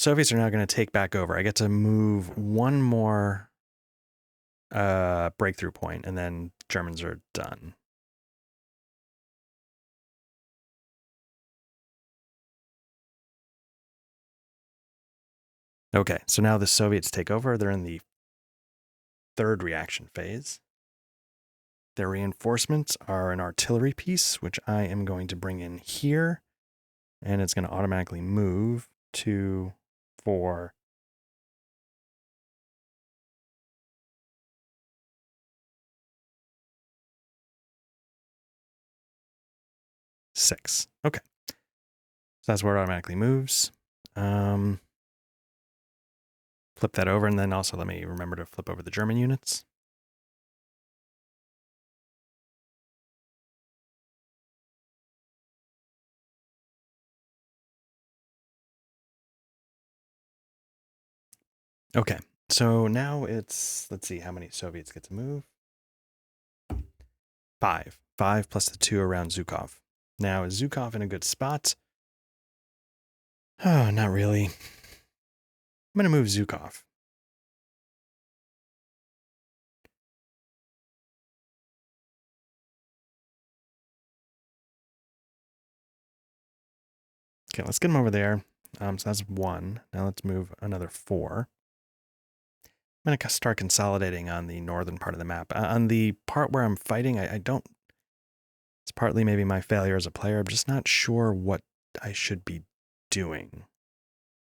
Soviets are now going to take back over. I get to move one more breakthrough point, and then Germans are done. Okay, so now the Soviets take over. They're in the third reaction phase. Their reinforcements are an artillery piece, which I am going to bring in here, and it's going to automatically move 2, 4, 6. Okay. So that's where it automatically moves. Flip that over, and then also let me remember to flip over the German units. Okay, so now it's, let's see how many Soviets get to move. 5. 5 plus the 2 around Zhukov. Now, is Zhukov in a good spot? Oh, not really. I'm going to move Zhukov. Okay, let's get him over there. So that's 1. Now let's move another 4. I'm going to start consolidating on the northern part of the map. On the part where I'm fighting, I don't... It's partly maybe my failure as a player. I'm just not sure what I should be doing.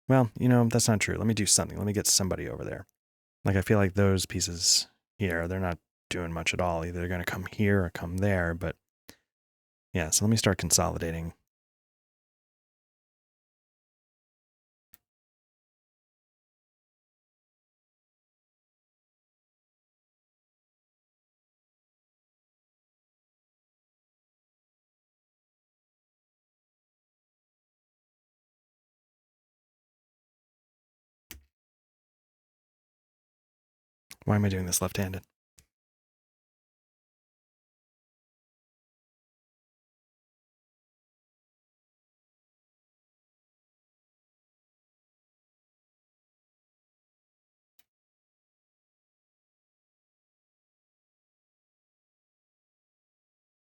Well, you know, that's not true. Let me do something. Let me get somebody over there. Like, I feel like those pieces here, they're not doing much at all. Either they're going to come here or come there, but yeah, so let me start consolidating. Why am I doing this left-handed?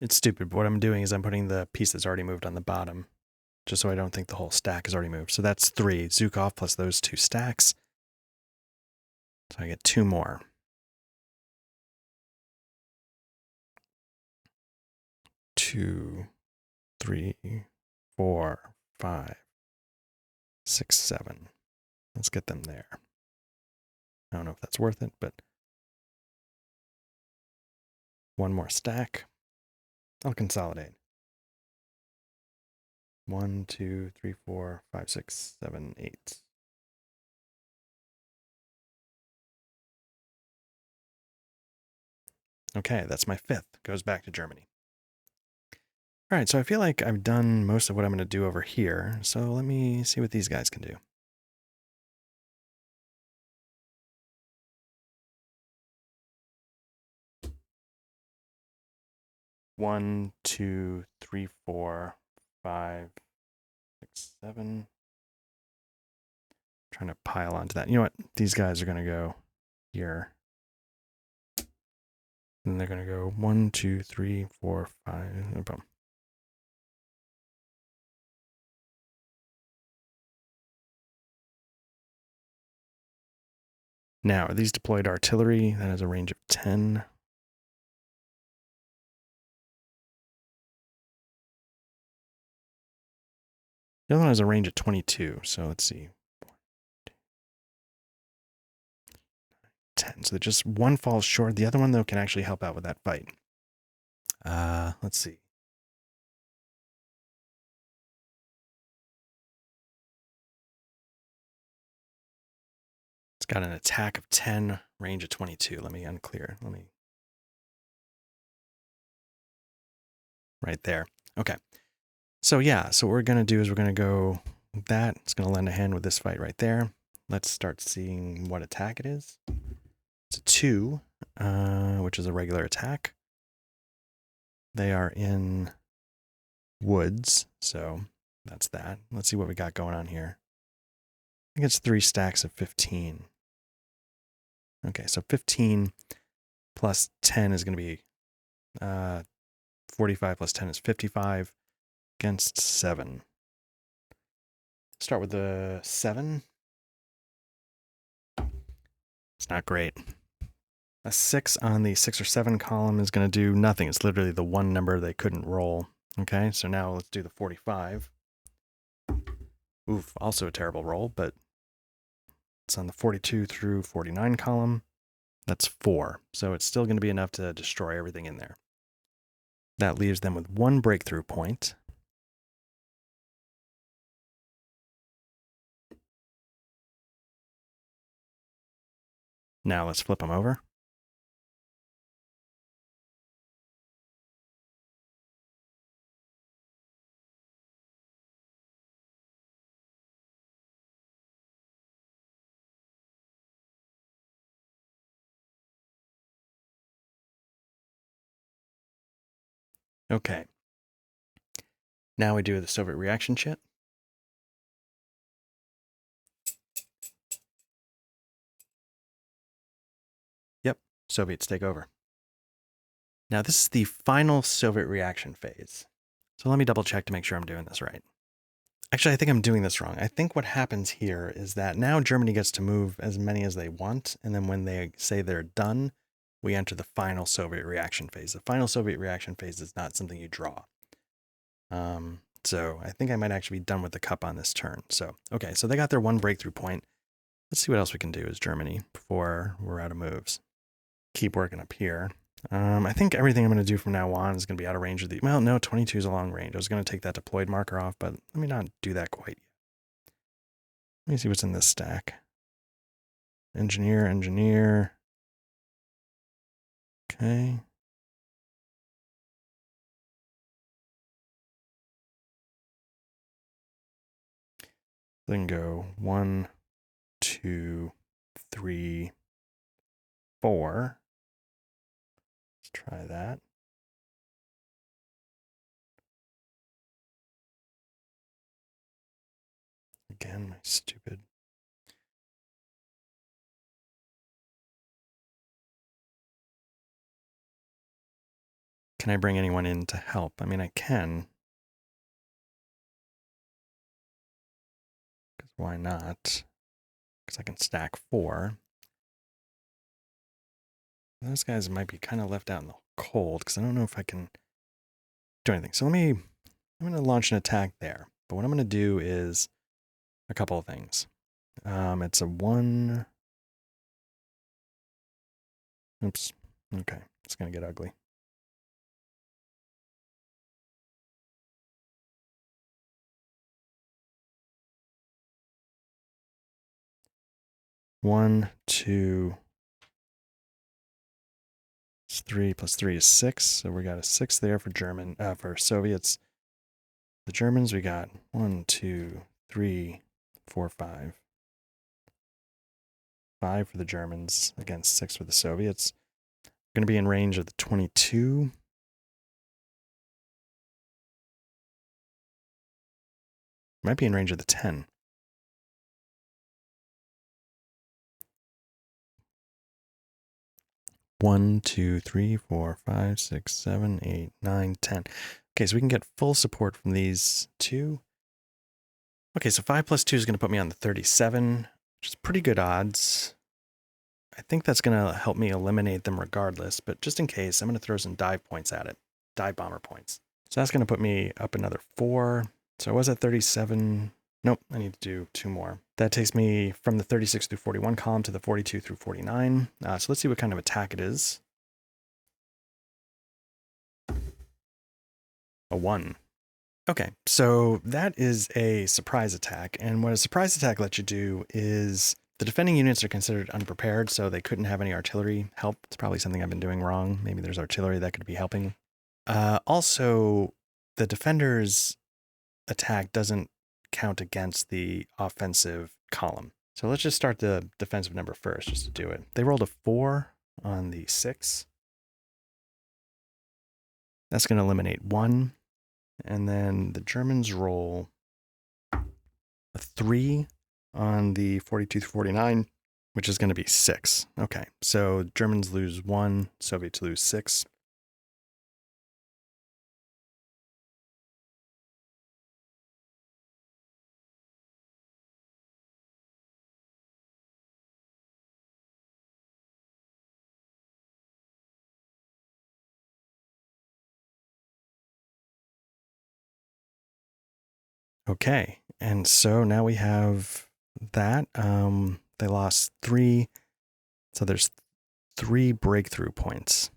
It's stupid, but what I'm doing is I'm putting the piece that's already moved on the bottom, just so I don't think the whole stack is already moved. So that's 3. Zhukov plus those 2 stacks. So I get 2 more. 2, 3, 4, 5, 6, 7. Let's get them there. I don't know if that's worth it, but 1 more stack. I'll consolidate. 1, 2, 3, 4, 5, 6, 7, 8. Okay, that's my 5th. Goes back to Germany. All right, so I feel like I've done most of what I'm going to do over here. So let me see what these guys can do. One, two, three, 4, 5, 6, 7. Trying to pile onto that. You know what? These guys are going to go here. And they're going to go 1, 2, 3, 4, 5. Boom. Now, are these deployed artillery? That has a range of 10. The other one has a range of 22. So let's see. 10. So just one falls short. The other one, though, can actually help out with that fight. Let's see. It's got an attack of 10, range of 22. Let me unclear. Right there. Okay. So yeah, so what we're going to do is we're going to go that. It's going to lend a hand with this fight right there. Let's start seeing what attack it is. It's a 2, which is a regular attack. They are in woods, so that's that. Let's see what we got going on here. think it's 3 stacks of 15. Okay, so 15 plus 10 is going to be 45 plus 10 is 55 against 7. Start with the 7. It's not great. A 6 on the 6 or 7 column is going to do nothing. It's literally the one number they couldn't roll. Okay, so now let's do the 45. Oof, also a terrible roll, but it's on the 42 through 49 column. That's 4. So it's still going to be enough to destroy everything in there. That leaves them with 1 breakthrough point. Now let's flip them over. Okay. Now we do the Soviet reaction chit. Yep, Soviets take over. Now this is the final Soviet reaction phase. So let me double check to make sure I'm doing this right. Actually, I think I'm doing this wrong. I think what happens here is that now Germany gets to move as many as they want, and then when they say they're done, we enter the final Soviet reaction phase. The final Soviet reaction phase is not something you draw. So I think I might actually be done with the cup on this turn. So, okay, so they got their 1 breakthrough point. Let's see what else we can do as Germany before we're out of moves. Keep working up here. I think everything I'm going to do from now on is going to be out of range of the... Well, no, 22 is a long range. I was going to take that deployed marker off, but let me not do that quite yet. Let me see what's in this stack. Engineer, engineer. Okay. Then go 1, 2, 3, 4. Let's try that. Again, my stupid... Can I bring anyone in to help? I mean, I can. Because why not? Because I can stack 4. Those guys might be kind of left out in the cold because I don't know if I can do anything. So I'm going to launch an attack there. But what I'm going to do is a couple of things. It's a 1. Oops. Okay. It's going to get ugly. One, 2, it's 3 plus 3 is 6. So we got a 6 there for for Soviets. The Germans, we got 1, 2, 3, 4, 5. 5 for the Germans against 6 for the Soviets. Going to be in range of the 22. Might be in range of the 10. One, 2, 3, 4, 5, 6, 7, 8, 9, 10. Okay, so we can get full support from these 2. Okay, so 5 plus 2 is going to put me on the 37, which is pretty good odds. I think that's going to help me eliminate them regardless, but just in case, I'm going to throw some dive points at it. Dive bomber points. So that's going to put me up another 4. So I was at 37. Nope, I need to do 2 more. That takes me from the 36 through 41 column to the 42 through 49. So let's see what kind of attack it is. A 1. Okay, so that is a surprise attack. And what a surprise attack lets you do is the defending units are considered unprepared, so they couldn't have any artillery help. It's probably something I've been doing wrong. Maybe there's artillery that could be helping. Also, the defender's attack doesn't count against the offensive column. So let's just start the defensive number first, just to do it. They rolled a 4 on the 6. That's going to eliminate 1. And then the Germans roll a 3 on the 42 through 49, which is going to be 6. Okay, so Germans lose 1, Soviets lose 6. Okay, and so now we have that. They lost 3, so there's 3 breakthrough points.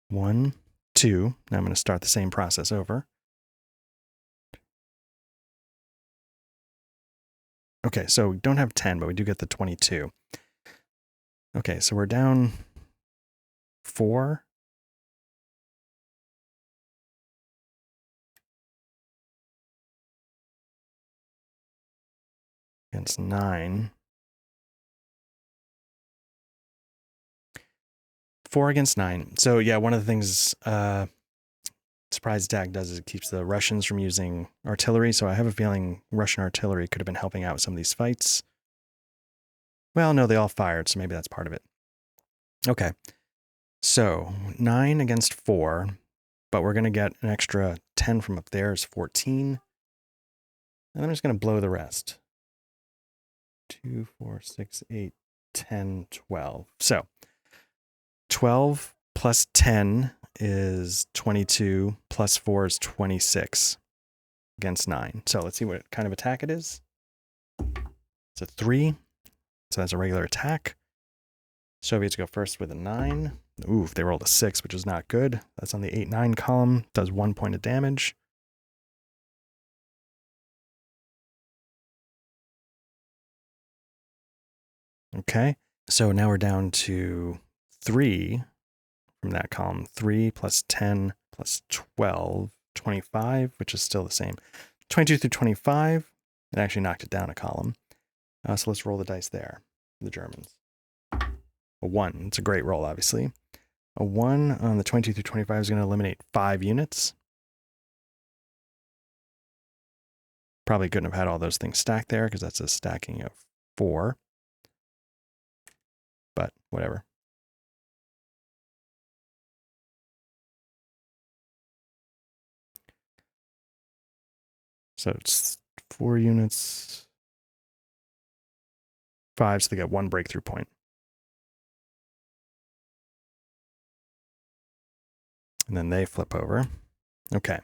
One, 2. Now I'm going to start the same process over. Okay, so we don't have 10, but we do get the 22. Okay, so we're down 4. Against 9. 4 against 9. So yeah, one of the things surprise attack does is it keeps the Russians from using artillery. So I have a feeling Russian artillery could have been helping out with some of these fights. Well, no, they all fired, so maybe that's part of it. Okay. So 9 against 4, but we're going to get an extra 10 from up there is 14. And I'm just going to blow the rest. 2, 4, 6, 8, 10, 12. So 12 plus 10 is 22, plus 4 is 26 against 9. So let's see what kind of attack it is. It's a 3, so that's a regular attack. Soviets go first with a 9. Ooh, they rolled a 6, which is not good. That's on the 8-9 column, does 1 point of damage. Okay, so now we're down to 3 from that column. 3 plus 10 plus 12, 25, which is still the same. 22 through 25, it actually knocked it down a column. So let's roll the dice there, the Germans. A 1, it's a great roll, obviously. A 1 on the 22 through 25 is going to eliminate 5 units. Probably couldn't have had all those things stacked there because that's a stacking of 4. But whatever. So it's 4 units. 5, so they get 1 breakthrough point. And then they flip over. Okay.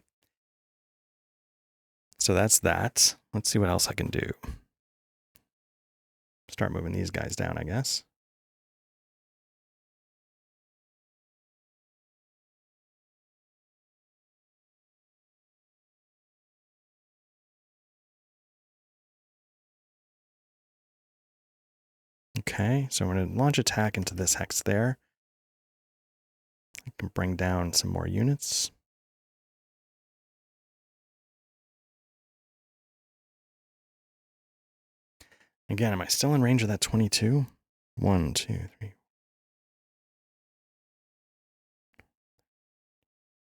So that's that. Let's see what else I can do. Start moving these guys down, I guess. Okay, so I'm going to launch attack into this hex there. I can bring down some more units. Again, am I still in range of that 22? 1, 2, 3,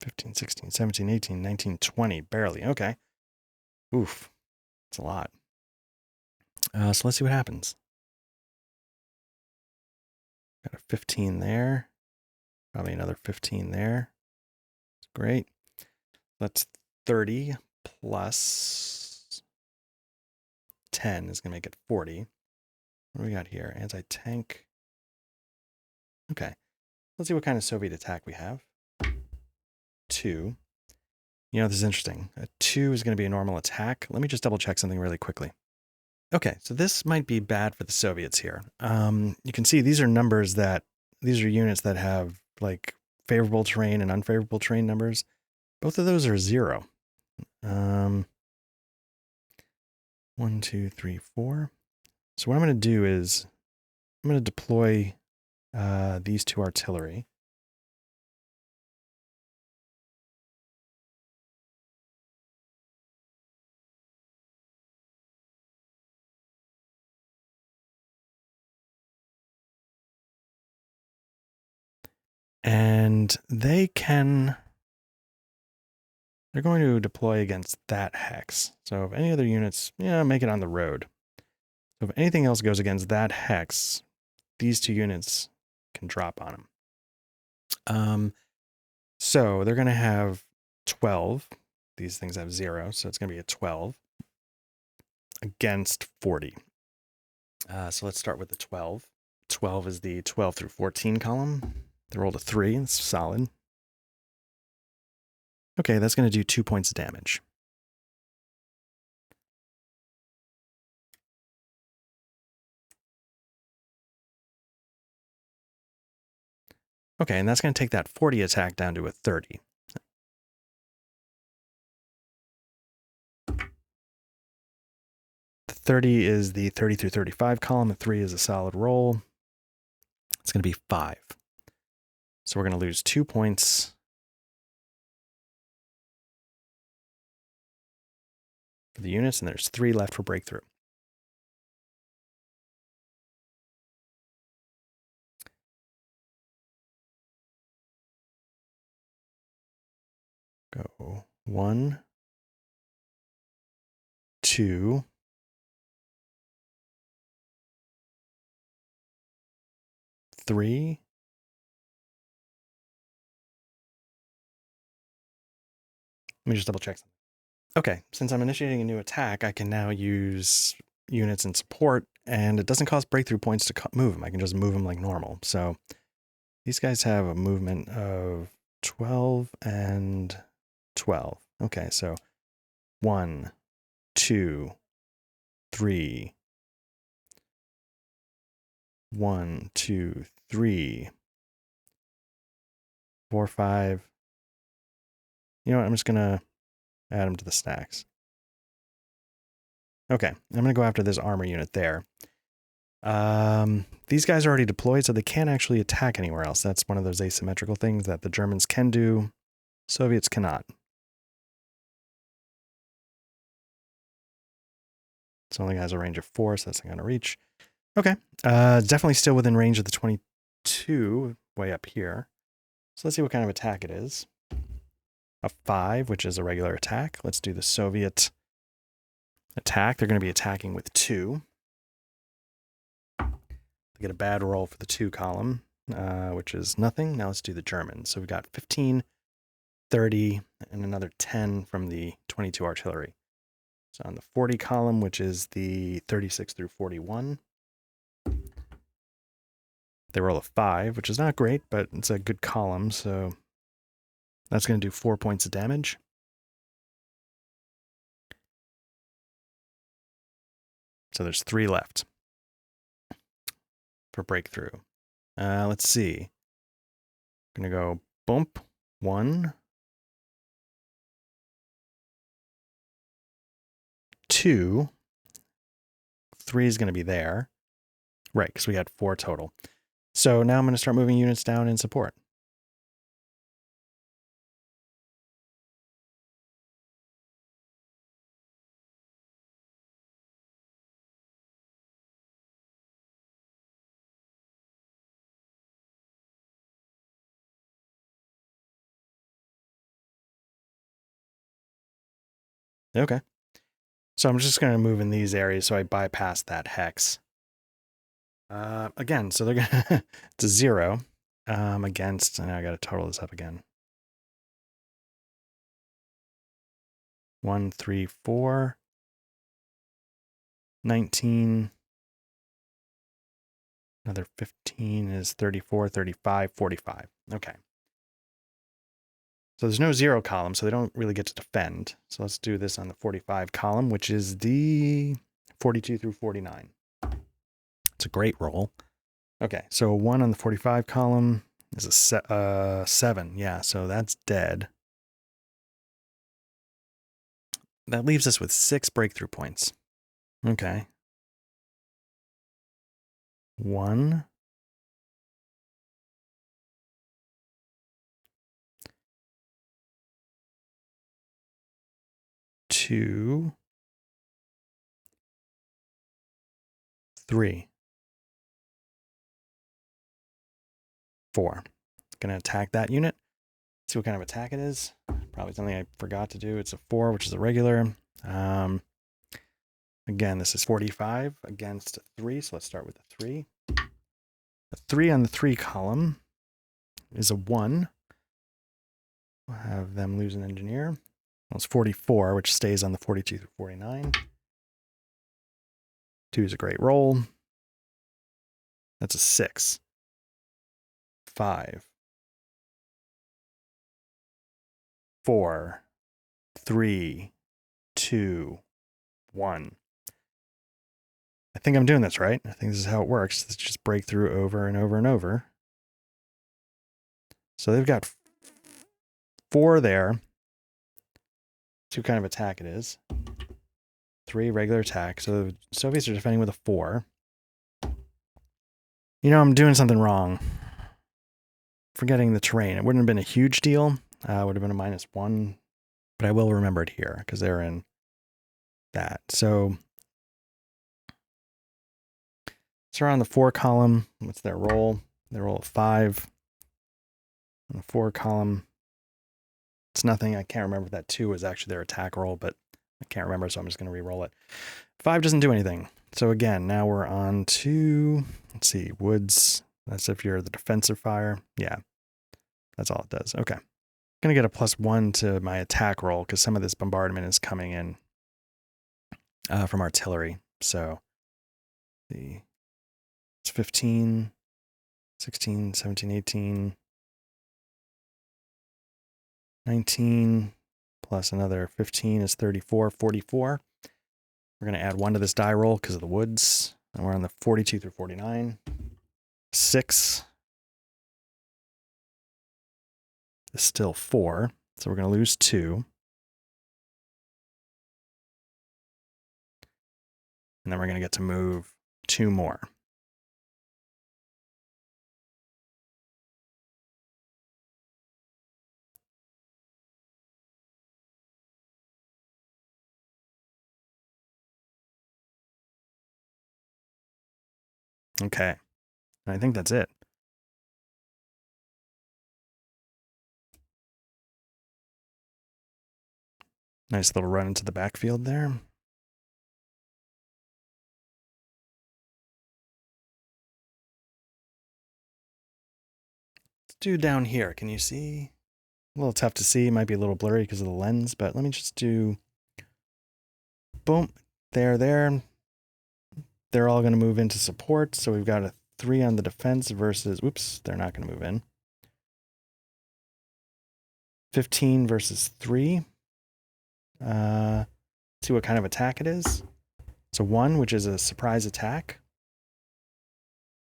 15, 16, 17, 18, 19, 20. Barely. Okay. Oof. It's a lot. So let's see what happens. Got a 15 there. Probably another 15 there. Great. That's 30 plus 10 is going to make it 40. What do we got here? Anti-tank. Okay. Let's see what kind of Soviet attack we have. 2. You know, this is interesting. A 2 is going to be a normal attack. Let me just double check something really quickly. Okay, so this might be bad for the Soviets here. You can see these are numbers these are units that have like favorable terrain and unfavorable terrain numbers. Both of those are 0. 1, 2, 3, 4. So what I'm going to do is I'm going to deploy these 2 artillery. And they can they're going to deploy against that hex. So if any other units, make it on the road. So if anything else goes against that hex, these two units can drop on them. So they're going to have 12. These things have 0, so it's going to be a 12 against 40. So let's start with the 12. 12 is the 12 through 14 column. They rolled a 3. It's solid. Okay, that's going to do 2 points of damage. Okay, and that's going to take that 40 attack down to a 30. The 30 is the 30 through 35 column. The 3 is a solid roll. It's going to be 5. So we're going to lose 2 points for the units, and there's 3 left for breakthrough. Go 1, 2, 3. Let me just double check something. Okay, since I'm initiating a new attack, I can now use units in support, and it doesn't cost breakthrough points to move them. I can just move them like normal. So these guys have a movement of 12 and 12. Okay, so 1, 2, 3. 1, 2, 3, 4, 5. You know what? I'm just going to add them to the stacks. Okay, I'm going to go after this armor unit there. These guys are already deployed, so they can't actually attack anywhere else. That's one of those asymmetrical things that the Germans can do, Soviets cannot. It only has a range of 4, so that's not going to reach. Okay, definitely still within range of the 22, way up here. So let's see what kind of attack it is. A 5, which is a regular attack. Let's do the Soviet attack. They're going to be attacking with 2. They get a bad roll for the 2 column, which is nothing. Now let's do the Germans. So we've got 15, 30, and another 10 from the 22 artillery. So on the 40 column, which is the 36 through 41, they roll a 5, which is not great, but it's a good column. So that's going to do 4 points of damage. So there's 3 left for breakthrough. Let's see. I'm going to go bump 1, 2, 3 is going to be there. Right, because we had 4 total. So now I'm going to start moving units down in support. Okay. So I'm just going to move in these areas so I bypass that hex. Again, so they're going to, it's a 0 against, and I got to total this up again. 1, 3, 4, 19, another 15 is 34, 35, 45. Okay. So there's no 0 column, so they don't really get to defend. So let's do this on the 45 column, which is the 42 through 49. It's a great roll. Okay, so 1 on the 45 column is a 7. Yeah, so that's dead. That leaves us with 6 breakthrough points. Okay. 1. 2. 3. 4. Going to attack that unit. See what kind of attack it is. Probably something I forgot to do. It's a 4, which is a regular. Again, this is 45 against a 3, so let's start with a 3. A 3 on the 3 column is a 1. We'll have them lose an engineer. Well, it's 44, which stays on the 42 through 49. 2 is a great roll. That's a 6. 5. 4. 3. 2. 1. I think I'm doing this right. I think this is how it works. It's just break through over and over and over. So they've got 4 there. See what kind of attack it is. 3 regular attack. So the Soviets are defending with a 4. You know, I'm doing something wrong. Forgetting the terrain. It wouldn't have been a huge deal. It would have been a -1. But I will remember it here because they're in that. So around the 4 column. What's their roll? They roll a 5. On the 4 column, it's nothing. I can't remember if that 2 was actually their attack roll, but I can't remember, so I'm just going to re-roll it. 5 doesn't do anything. So again, now we're on to, let's see, woods. That's if you're the defensive fire. Yeah, that's all it does. Okay. I'm going to get a +1 to my attack roll because some of this bombardment is coming in from artillery. So it's 15, 16, 17, 18, 19, plus another 15 is 34, 44. We're going to add 1 to this die roll because of the woods. And we're on the 42 through 49. 6 is still 4. So we're going to lose 2. And then we're going to get to move 2 more. Okay. I think that's it. Nice little run into the backfield there. Let's do down here. Can you see? A little tough to see. It might be a little blurry because of the lens, but let me just do boom. There. They're all going to move into support. So we've got a 3 on the defense versus, whoops, they're not going to move in. 15 versus 3. See what kind of attack it is. It's a 1, which is a surprise attack.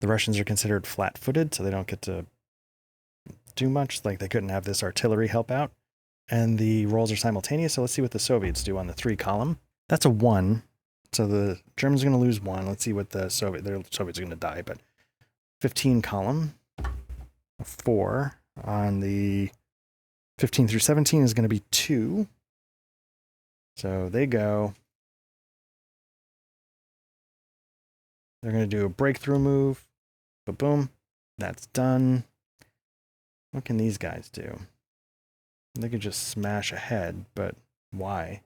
The Russians are considered flat-footed, so they don't get to do much. Like they couldn't have this artillery help out. And the rolls are simultaneous, so let's see what the Soviets do on the 3 column. That's a 1. So the Germans are going to lose 1. Let's see what the Soviets are going to die, but 15 column. A 4 on the 15 through 17 is going to be 2. So they go. They're going to do a breakthrough move. But boom, that's done. What can these guys do? They could just smash ahead, but why?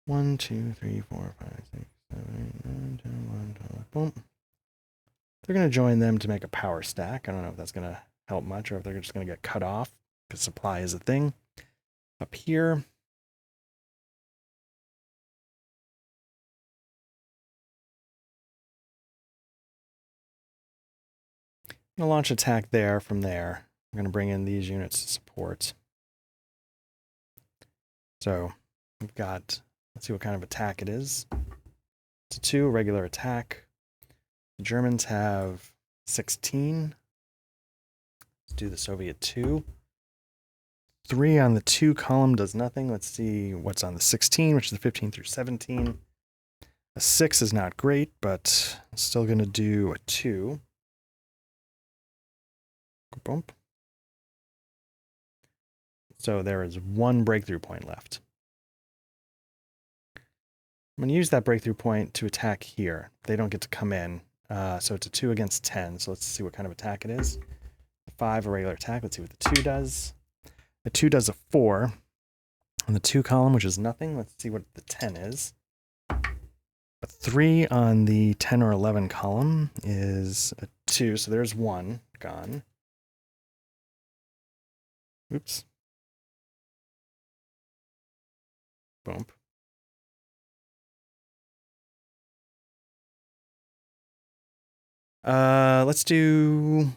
1, 2, 3, 4, 5, 6, 7, 8, 9, 10, 11, 12. Boom. They're going to join them to make a power stack. I don't know if that's going to help much or if they're just going to get cut off because supply is a thing. Up here, I'm going to launch attack there from there. I'm going to bring in these units to support. So we've got, let's see what kind of attack it is. It's a 2, regular attack. The Germans have 16. Let's do the Soviet 2. 3 on the 2 column does nothing. Let's see what's on the 16, which is the 15 through 17. A 6 is not great, but I'm still going to do a 2. Bump. So there is 1 breakthrough point left. I'm going to use that breakthrough point to attack here. They don't get to come in. So it's a 2 against 10. So let's see what kind of attack it is. 5, a regular attack. Let's see what the 2 does. The 2 does a 4 on the 2 column, which is nothing. Let's see what the 10 is. A 3 on the 10 or 11 column is a 2, so there's 1 gone. Oops. Bump. Let's see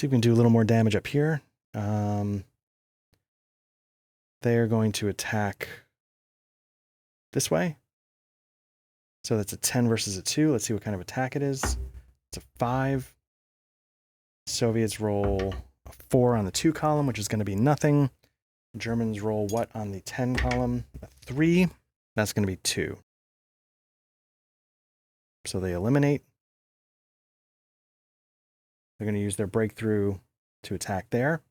if we can do a little more damage up here. They're going to attack this way. So that's a 10 versus a 2. Let's see what kind of attack it is. It's a 5. Soviets roll a 4 on the 2 column, which is going to be nothing. Germans roll what on the 10 column? A 3. That's going to be 2. So they eliminate. They're going to use their breakthrough to attack there.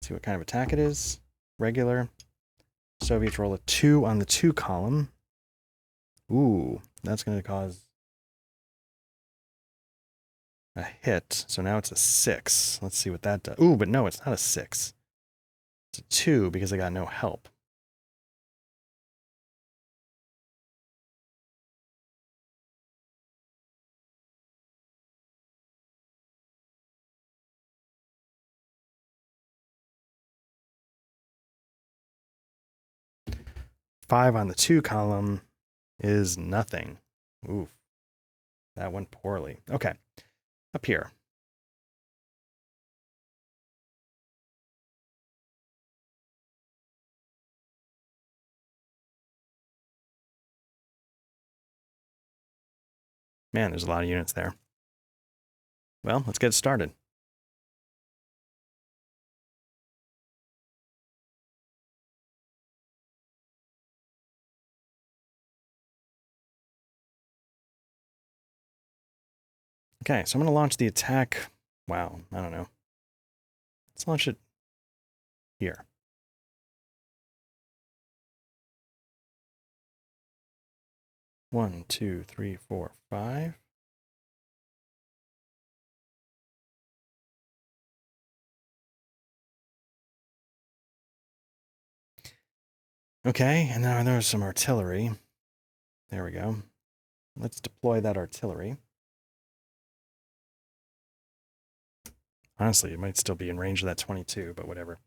See what kind of attack it is. Regular. Soviets roll a 2 on the 2 column. Ooh, that's going to cause a hit. So now it's a 6. Let's see what that does. Ooh, but no, it's not a 6. It's a 2 because I got no help. Five on the 2 column is nothing. Oof. That went poorly. Okay. Up here. Man, there's a lot of units there. Well, let's get started. Okay, so I'm going to launch the attack. Wow, I don't know. Let's launch it here. One, two, three, four, 5. Okay, and now there's some artillery. There we go. Let's deploy that artillery. Honestly, it might still be in range of that 22, but whatever.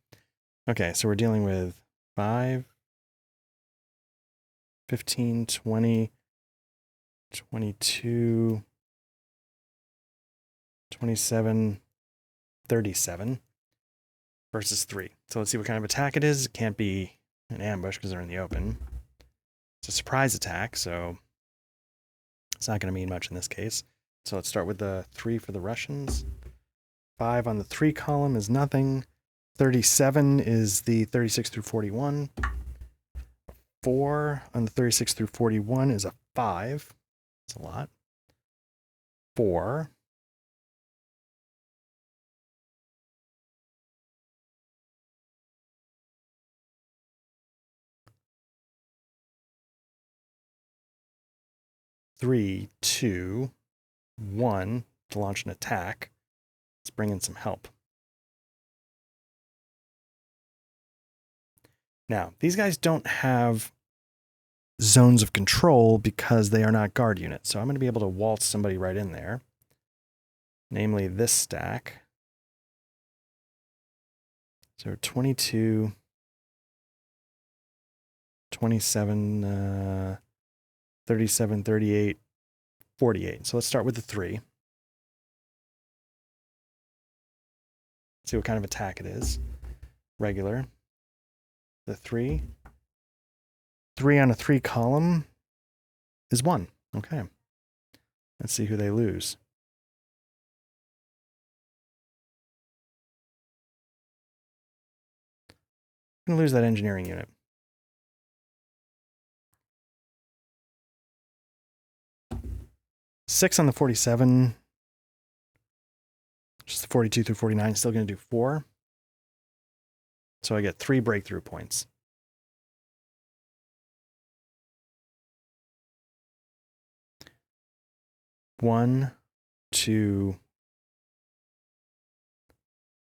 Okay, so we're dealing with 5, 15, 20, 22, 27, 37 versus 3. So let's see what kind of attack it is. It can't be an ambush because they're in the open. It's a surprise attack, so it's not going to mean much in this case. So let's start with the 3 for the Russians. 5 on the 3 column is nothing. 37 is the 36 through 41. 4 on the 36 through 41 is a 5. That's a lot. 4. Three, 2, 1 to launch an attack. Let's bring in some help. Now, these guys don't have zones of control because they are not guard units. So I'm going to be able to waltz somebody right in there. Namely this stack. So 22, 27, 37, 38, 48. So let's start with the 3. See what kind of attack it is. Regular. The 3. 3 on a 3 column is 1. Okay. Let's see who they lose. I'm going to lose that engineering unit. Six on the 47. Just the 42 through 49. Still going to do 4. So I get 3 breakthrough points. One, 2,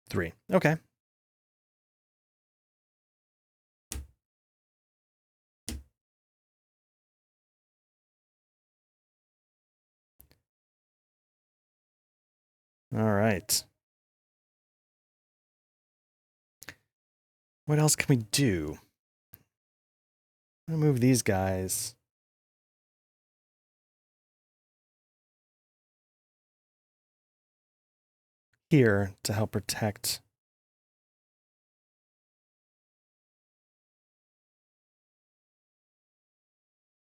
3. Okay. All right. What else can we do? I'm going to move these guys. Here to help protect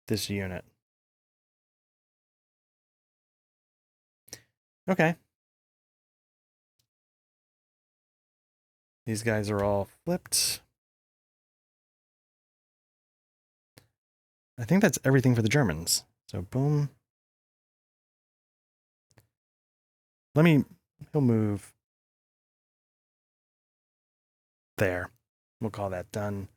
this unit. Okay. These guys are all flipped. I think that's everything for the Germans. So boom. He'll move there. We'll call that done.